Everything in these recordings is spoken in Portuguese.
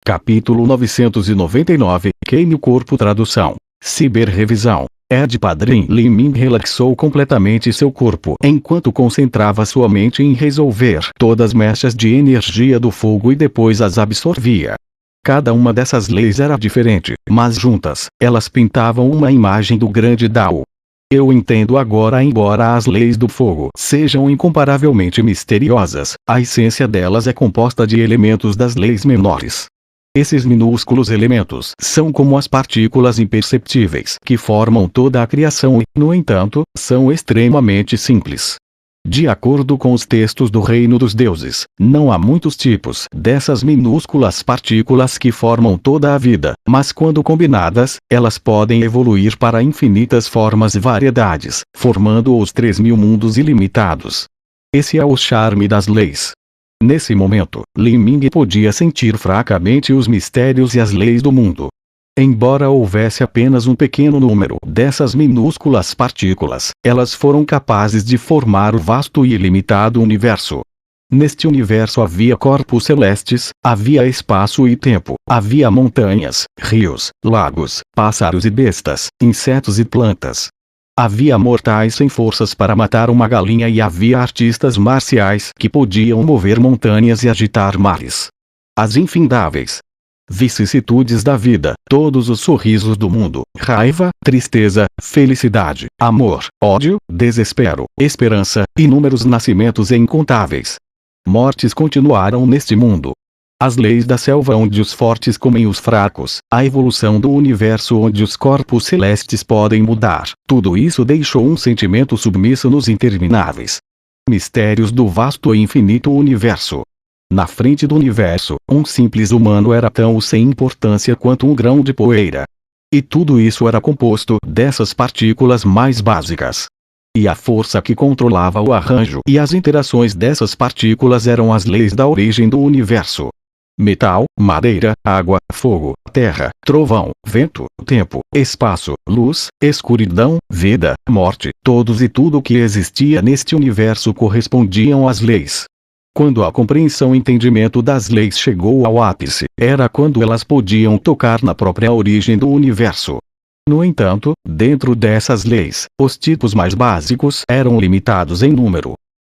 Capítulo 999, Queime o Corpo. Tradução. Ciberrevisão. Ed Padrin Li-Ming relaxou completamente seu corpo enquanto concentrava sua mente em resolver todas as mechas de energia do fogo e depois as absorvia. Cada uma dessas leis era diferente, mas juntas, elas pintavam uma imagem do grande Dao. Eu entendo agora, embora as leis do fogo sejam incomparavelmente misteriosas, a essência delas é composta de elementos das leis menores. Esses minúsculos elementos são como as partículas imperceptíveis que formam toda a criação e, no entanto, são extremamente simples. De acordo com os textos do Reino dos Deuses, não há muitos tipos dessas minúsculas partículas que formam toda a vida, mas quando combinadas, elas podem evoluir para infinitas formas e variedades, formando os 3.000 mundos ilimitados. Esse é o charme das leis. Nesse momento, Li-Ming podia sentir fracamente os mistérios e as leis do mundo. Embora houvesse apenas um pequeno número dessas minúsculas partículas, elas foram capazes de formar o vasto e ilimitado universo. Neste universo havia corpos celestes, havia espaço e tempo, havia montanhas, rios, lagos, pássaros e bestas, insetos e plantas. Havia mortais sem forças para matar uma galinha e havia artistas marciais que podiam mover montanhas e agitar mares. As infindáveis vicissitudes da vida, todos os sorrisos do mundo, raiva, tristeza, felicidade, amor, ódio, desespero, esperança, inúmeros nascimentos e incontáveis mortes continuaram neste mundo. As leis da selva onde os fortes comem os fracos, a evolução do universo onde os corpos celestes podem mudar, tudo isso deixou um sentimento submisso nos intermináveis mistérios do vasto e infinito universo. Na frente do universo, um simples humano era tão sem importância quanto um grão de poeira. E tudo isso era composto dessas partículas mais básicas. E a força que controlava o arranjo e as interações dessas partículas eram as leis da origem do universo. Metal, madeira, água, fogo, terra, trovão, vento, tempo, espaço, luz, escuridão, vida, morte, todos e tudo que existia neste universo correspondiam às leis. Quando a compreensão e entendimento das leis chegou ao ápice, era quando elas podiam tocar na própria origem do universo. No entanto, dentro dessas leis, os tipos mais básicos eram limitados em número.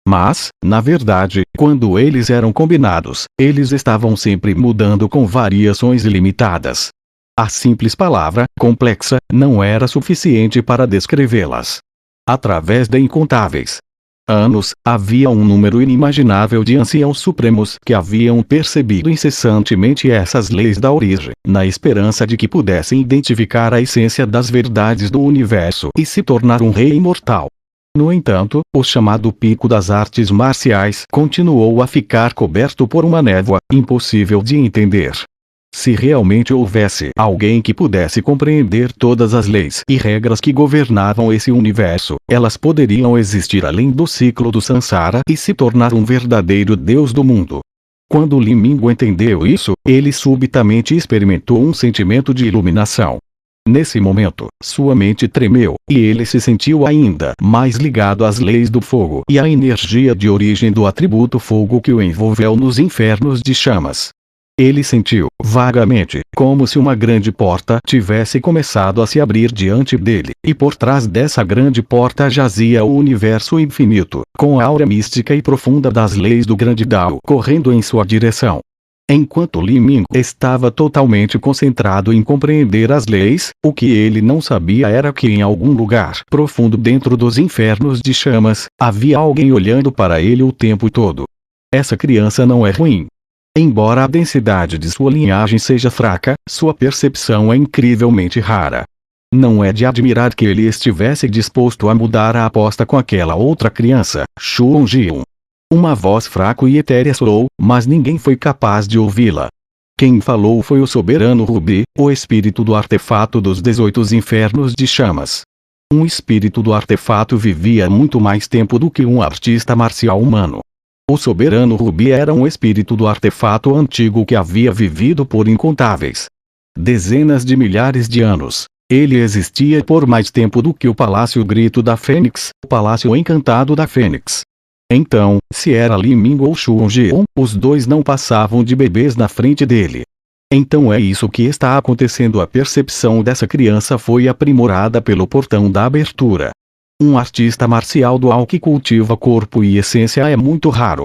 Mas, na verdade, quando eles eram combinados, eles estavam sempre mudando com variações ilimitadas. A simples palavra, complexa, não era suficiente para descrevê-las. Através de incontáveis anos, havia um número inimaginável de anciãos supremos que haviam percebido incessantemente essas leis da origem, na esperança de que pudessem identificar a essência das verdades do universo e se tornar um rei imortal. No entanto, o chamado pico das artes marciais continuou a ficar coberto por uma névoa, impossível de entender. Se realmente houvesse alguém que pudesse compreender todas as leis e regras que governavam esse universo, elas poderiam existir além do ciclo do Sansara e se tornar um verdadeiro Deus do mundo. Quando Li-Ming entendeu isso, ele subitamente experimentou um sentimento de iluminação. Nesse momento, sua mente tremeu, e ele se sentiu ainda mais ligado às leis do fogo e à energia de origem do atributo fogo que o envolveu nos infernos de chamas. Ele sentiu, vagamente, como se uma grande porta tivesse começado a se abrir diante dele, e por trás dessa grande porta jazia o universo infinito, com a aura mística e profunda das leis do grande Dao correndo em sua direção. Enquanto Li-Ming estava totalmente concentrado em compreender as leis, o que ele não sabia era que em algum lugar profundo dentro dos infernos de chamas, havia alguém olhando para ele o tempo todo. Essa criança não é ruim. Embora a densidade de sua linhagem seja fraca, sua percepção é incrivelmente rara. Não é de admirar que ele estivesse disposto a mudar a aposta com aquela outra criança, Xuan-Jiun. Uma voz fraca e etérea soou, mas ninguém foi capaz de ouvi-la. Quem falou foi o soberano Rubi, o espírito do artefato dos 18 infernos de chamas. Um espírito do artefato vivia muito mais tempo do que um artista marcial humano. O soberano Rubi era um espírito do artefato antigo que havia vivido por incontáveis dezenas de milhares de anos. Ele existia por mais tempo do que o Palácio Grito da Fênix, o Palácio Encantado da Fênix. Então, se era Li-Ming ou Xuan-Jiun, os dois não passavam de bebês na frente dele. Então é isso que está acontecendo. A percepção dessa criança foi aprimorada pelo portão da abertura. Um artista marcial dual que cultiva corpo e essência é muito raro.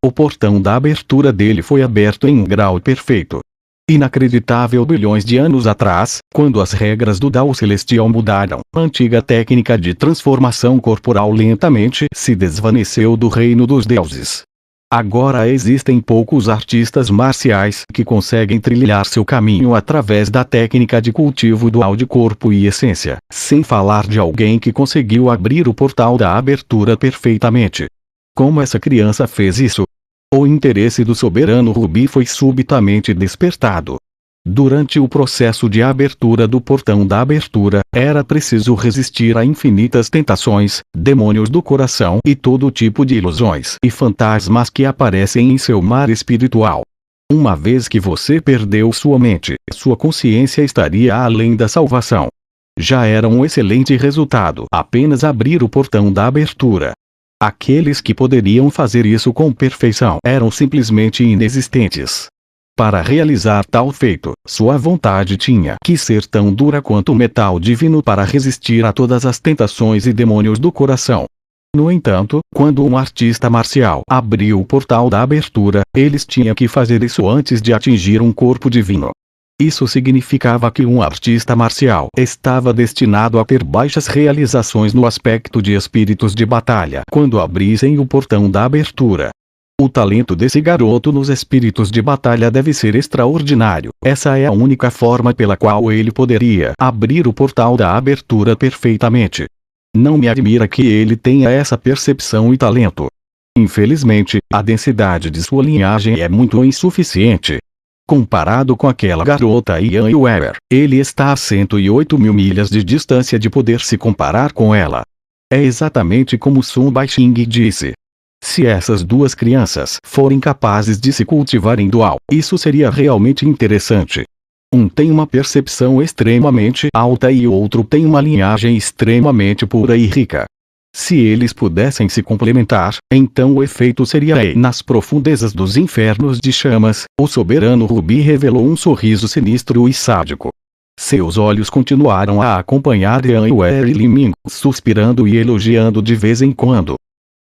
O portão da abertura dele foi aberto em um grau perfeito. Inacreditável. Bilhões de anos atrás, quando as regras do Dao Celestial mudaram, a antiga técnica de transformação corporal lentamente se desvaneceu do reino dos deuses. Agora existem poucos artistas marciais que conseguem trilhar seu caminho através da técnica de cultivo dual de corpo e essência, sem falar de alguém que conseguiu abrir o portal da abertura perfeitamente. Como essa criança fez isso? O interesse do soberano Rubi foi subitamente despertado. Durante o processo de abertura do portão da abertura, era preciso resistir a infinitas tentações, demônios do coração e todo tipo de ilusões e fantasmas que aparecem em seu mar espiritual. Uma vez que você perdeu sua mente, sua consciência estaria além da salvação. Já era um excelente resultado apenas abrir o portão da abertura. Aqueles que poderiam fazer isso com perfeição eram simplesmente inexistentes. Para realizar tal feito, sua vontade tinha que ser tão dura quanto o metal divino para resistir a todas as tentações e demônios do coração. No entanto, quando um artista marcial abriu o portal da abertura, eles tinham que fazer isso antes de atingir um corpo divino. Isso significava que um artista marcial estava destinado a ter baixas realizações no aspecto de espíritos de batalha quando abrissem o portão da abertura. O talento desse garoto nos espíritos de batalha deve ser extraordinário. Essa é a única forma pela qual ele poderia abrir o portal da abertura perfeitamente. Não me admira que ele tenha essa percepção e talento. Infelizmente, a densidade de sua linhagem é muito insuficiente. Comparado com aquela garota Yan Weber, ele está a 108 mil milhas de distância de poder se comparar com ela. É exatamente como Sun Baixing disse. Se essas duas crianças forem capazes de se cultivar em dual, isso seria realmente interessante. Um tem uma percepção extremamente alta e o outro tem uma linhagem extremamente pura e rica. Se eles pudessem se complementar, então o efeito seria nas profundezas dos infernos de chamas. O soberano Rubi revelou um sorriso sinistro e sádico. Seus olhos continuaram a acompanhar Yan e Li Ming, suspirando e elogiando de vez em quando.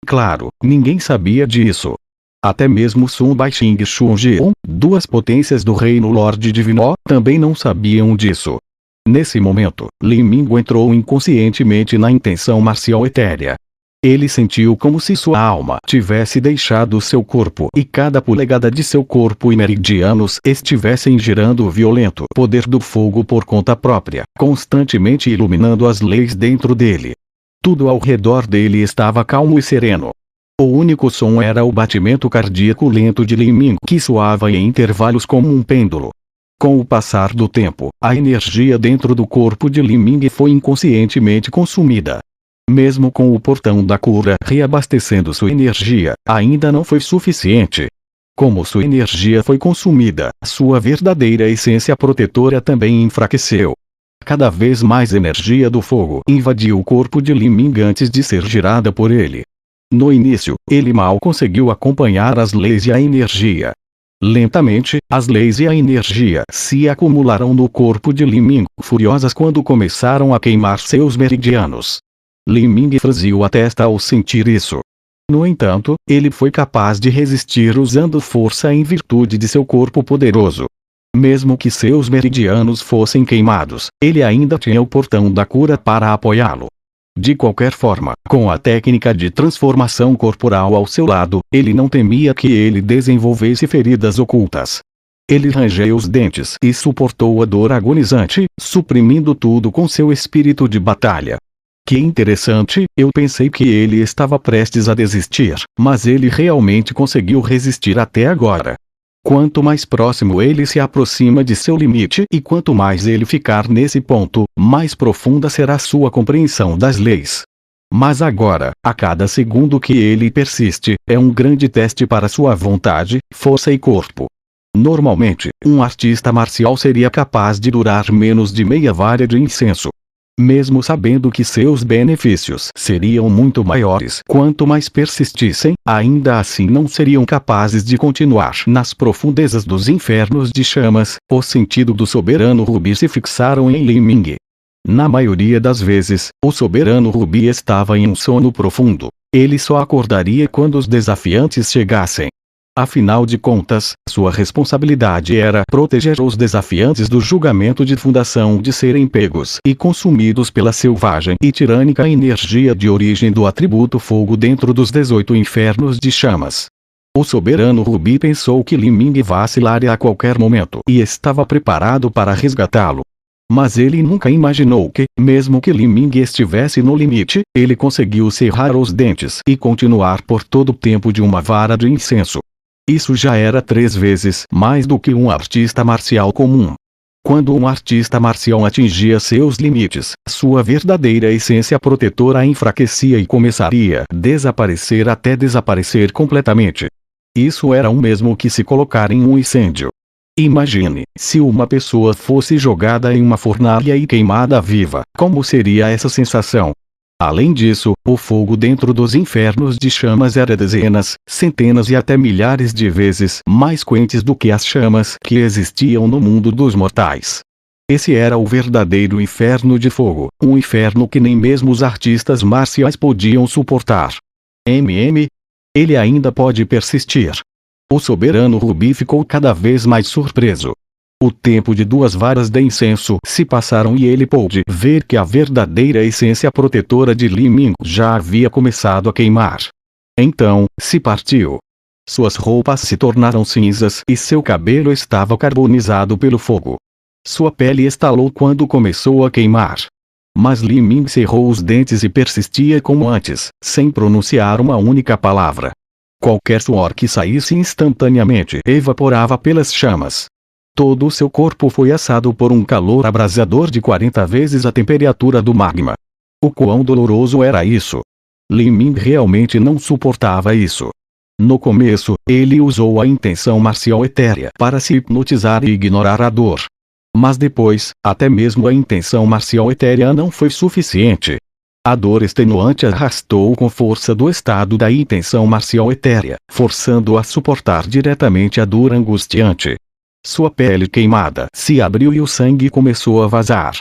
Claro, ninguém sabia disso. Até mesmo Sun Baixing e Shun Jian, duas potências do reino Lorde Divino, também não sabiam disso. Nesse momento, Li Ming entrou inconscientemente na intenção marcial etérea. Ele sentiu como se sua alma tivesse deixado seu corpo e cada polegada de seu corpo e meridianos estivessem girando o violento poder do fogo por conta própria, constantemente iluminando as leis dentro dele. Tudo ao redor dele estava calmo e sereno. O único som era o batimento cardíaco lento de Li Ming que soava em intervalos como um pêndulo. Com o passar do tempo, a energia dentro do corpo de Li Ming foi inconscientemente consumida. Mesmo com o portão da cura reabastecendo sua energia, ainda não foi suficiente. Como sua energia foi consumida, sua verdadeira essência protetora também enfraqueceu. Cada vez mais energia do fogo invadiu o corpo de Li Ming antes de ser girada por ele. No início, ele mal conseguiu acompanhar as leis e a energia. Lentamente, as leis e a energia se acumularam no corpo de Li Ming, furiosas quando começaram a queimar seus meridianos. Li Ming franziu a testa ao sentir isso. No entanto, ele foi capaz de resistir usando força em virtude de seu corpo poderoso. Mesmo que seus meridianos fossem queimados, ele ainda tinha o portão da cura para apoiá-lo. De qualquer forma, com a técnica de transformação corporal ao seu lado, ele não temia que ele desenvolvesse feridas ocultas. Ele rangeu os dentes e suportou a dor agonizante, suprimindo tudo com seu espírito de batalha. Que interessante, eu pensei que ele estava prestes a desistir, mas ele realmente conseguiu resistir até agora. Quanto mais próximo ele se aproxima de seu limite e quanto mais ele ficar nesse ponto, mais profunda será sua compreensão das leis. Mas agora, a cada segundo que ele persiste, é um grande teste para sua vontade, força e corpo. Normalmente, um artista marcial seria capaz de durar menos de meia vara de incenso. Mesmo sabendo que seus benefícios seriam muito maiores quanto mais persistissem, ainda assim não seriam capazes de continuar nas profundezas dos infernos de chamas. O sentido do soberano Rubi se fixaram em Li Ming. Na maioria das vezes, o soberano Rubi estava em um sono profundo. Ele só acordaria quando os desafiantes chegassem. Afinal de contas, sua responsabilidade era proteger os desafiantes do julgamento de fundação de serem pegos e consumidos pela selvagem e tirânica energia de origem do atributo fogo dentro dos 18 infernos de chamas. O soberano Rubi pensou que Li Ming vacilaria a qualquer momento e estava preparado para resgatá-lo. Mas ele nunca imaginou que, mesmo que Li Ming estivesse no limite, ele conseguiu cerrar os dentes e continuar por todo o tempo de uma vara de incenso. Isso já era 3 vezes mais do que um artista marcial comum. Quando um artista marcial atingia seus limites, sua verdadeira essência protetora enfraquecia e começaria a desaparecer até desaparecer completamente. Isso era o mesmo que se colocar em um incêndio. Imagine, se uma pessoa fosse jogada em uma fornalha e queimada viva, como seria essa sensação? Além disso, o fogo dentro dos infernos de chamas era dezenas, centenas e até milhares de vezes mais quentes do que as chamas que existiam no mundo dos mortais. Esse era o verdadeiro inferno de fogo, um inferno que nem mesmo os artistas marciais podiam suportar. Ele ainda pode persistir. O soberano Rubi ficou cada vez mais surpreso. O tempo de 2 varas de incenso se passaram e ele pôde ver que a verdadeira essência protetora de Li Ming já havia começado a queimar. Então, se partiu. Suas roupas se tornaram cinzas e seu cabelo estava carbonizado pelo fogo. Sua pele estalou quando começou a queimar. Mas Li Ming cerrou os dentes e persistia como antes, sem pronunciar uma única palavra. Qualquer suor que saísse instantaneamente evaporava pelas chamas. Todo o seu corpo foi assado por um calor abrasador de 40 vezes a temperatura do magma. O quão doloroso era isso! Li Ming realmente não suportava isso. No começo, ele usou a intenção marcial etérea para se hipnotizar e ignorar a dor. Mas depois, até mesmo a intenção marcial etérea não foi suficiente. A dor extenuante arrastou com força do estado da intenção marcial etérea, forçando-o a suportar diretamente a dor angustiante. Sua pele queimada se abriu e o sangue começou a vazar.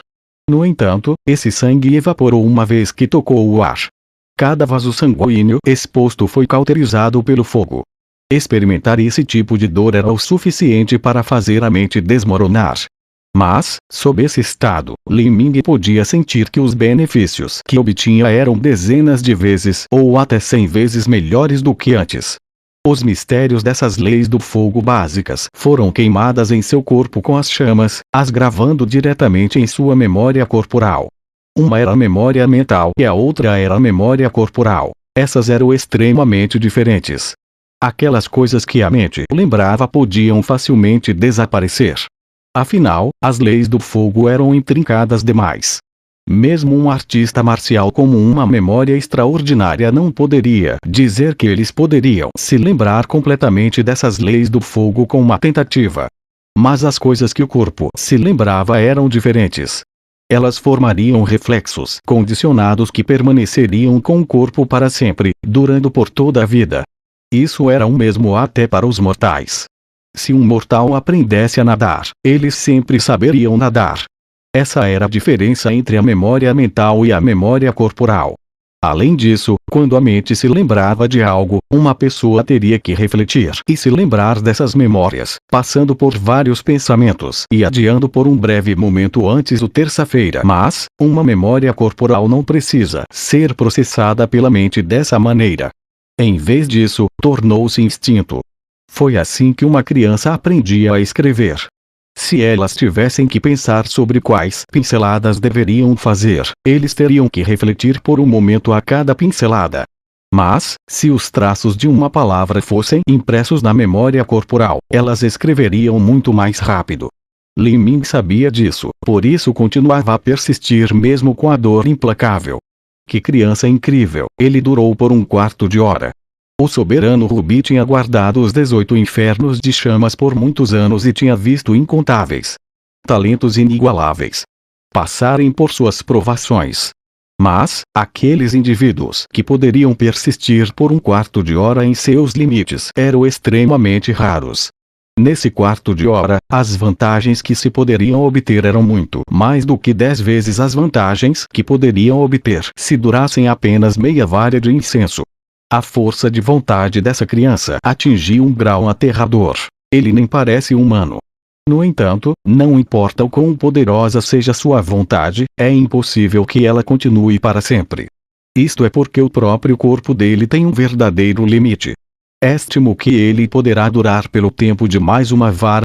No entanto, esse sangue evaporou uma vez que tocou o ar. Cada vaso sanguíneo exposto foi cauterizado pelo fogo. Experimentar esse tipo de dor era o suficiente para fazer a mente desmoronar. Mas, sob esse estado, Li Ming podia sentir que os benefícios que obtinha eram dezenas de vezes ou até 100 vezes melhores do que antes. Os mistérios dessas leis do fogo básicas foram queimadas em seu corpo com as chamas, as gravando diretamente em sua memória corporal. Uma era a memória mental e a outra era a memória corporal. Essas eram extremamente diferentes. Aquelas coisas que a mente lembrava podiam facilmente desaparecer. Afinal, as leis do fogo eram intrincadas demais. Mesmo um artista marcial com uma memória extraordinária não poderia dizer que eles poderiam se lembrar completamente dessas leis do fogo com uma tentativa. Mas as coisas que o corpo se lembrava eram diferentes. Elas formariam reflexos condicionados que permaneceriam com o corpo para sempre, durando por toda a vida. Isso era o mesmo até para os mortais. Se um mortal aprendesse a nadar, eles sempre saberiam nadar. Essa era a diferença entre a memória mental e a memória corporal. Além disso, quando a mente se lembrava de algo, uma pessoa teria que refletir e se lembrar dessas memórias, passando por vários pensamentos e adiando por um breve momento antes do terça-feira. Mas, uma memória corporal não precisa ser processada pela mente dessa maneira. Em vez disso, tornou-se instinto. Foi assim que uma criança aprendia a escrever. Se elas tivessem que pensar sobre quais pinceladas deveriam fazer, eles teriam que refletir por um momento a cada pincelada. Mas, se os traços de uma palavra fossem impressos na memória corporal, elas escreveriam muito mais rápido. Li Ming sabia disso, por isso continuava a persistir mesmo com a dor implacável. Que criança incrível! Ele durou por um quarto de hora. O soberano Rubi tinha guardado os 18 infernos de chamas por muitos anos e tinha visto incontáveis talentos inigualáveis. passarem por suas provações. Mas, aqueles indivíduos que poderiam persistir por um quarto de hora em seus limites eram extremamente raros. Nesse quarto de hora, as vantagens que se poderiam obter eram muito mais do que 10 vezes as vantagens que poderiam obter se durassem apenas meia varia de incenso. A força de vontade dessa criança atingiu um grau aterrador. Ele nem parece humano. No entanto, não importa o quão poderosa seja sua vontade, é impossível que ela continue para sempre. Isto é porque o próprio corpo dele tem um verdadeiro limite. Estimo que ele poderá durar pelo tempo de mais uma vara